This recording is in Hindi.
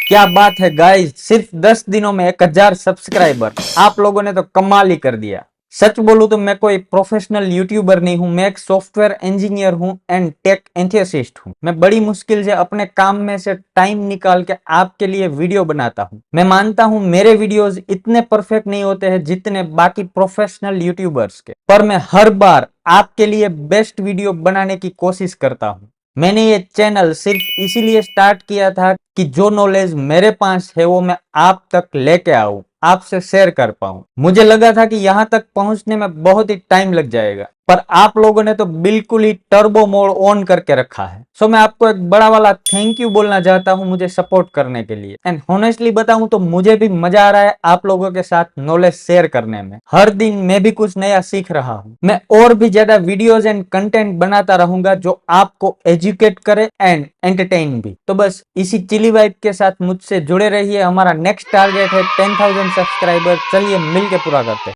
क्या बात है गाइस, सिर्फ 10 दिनों में 1000 सब्सक्राइबर। आप लोगों ने तो कमाल ही कर दिया। सच बोलूं तो मैं कोई प्रोफेशनल यूट्यूबर नहीं हूं, मैं एक सॉफ्टवेयर इंजीनियर हूं एंड टेक एंथुसियास्ट हूं। मैं बड़ी मुश्किल से अपने काम में से टाइम निकाल के आपके लिए वीडियो बनाता हूं। मैं मानता हूं मेरे वीडियोस इतने परफेक्ट नहीं होते हैं जितने बाकी प्रोफेशनल यूट्यूबर्स के, पर मैं हर बार आपके लिए बेस्ट वीडियो बनाने की कोशिश करता हूं। मैंने ये चैनल सिर्फ इसीलिए स्टार्ट किया था कि जो नॉलेज मेरे पास है वो मैं आप तक लेके आऊं, आपसे शेयर कर पाऊं। मुझे लगा था कि यहां तक पहुंचने में बहुत ही टाइम लग जाएगा, पर आप लोगों ने तो बिल्कुल ही टर्बो मोड ऑन करके रखा है। सो मैं आपको एक बड़ा वाला थैंक यू बोलना चाहता हूं मुझे सपोर्ट करने के लिए। एंड होनेस्टली बताऊं तो मुझे भी मजा आ रहा है आप लोगों के साथ नॉलेज शेयर करने में। हर दिन मैं भी कुछ नया सीख रहा हूं। मैं और भी ज्यादा वीडियोस एंड कंटेंट बनाता रहूंगा जो आपको एजुकेट करे एंड एंटरटेन भी। तो बस इसी चिली वाइब के साथ मुझसे जुड़े रहिए। हमारा नेक्स्ट टारगेट है 10,000 सब्सक्राइबर। चलिए मिलके पूरा करते हैं।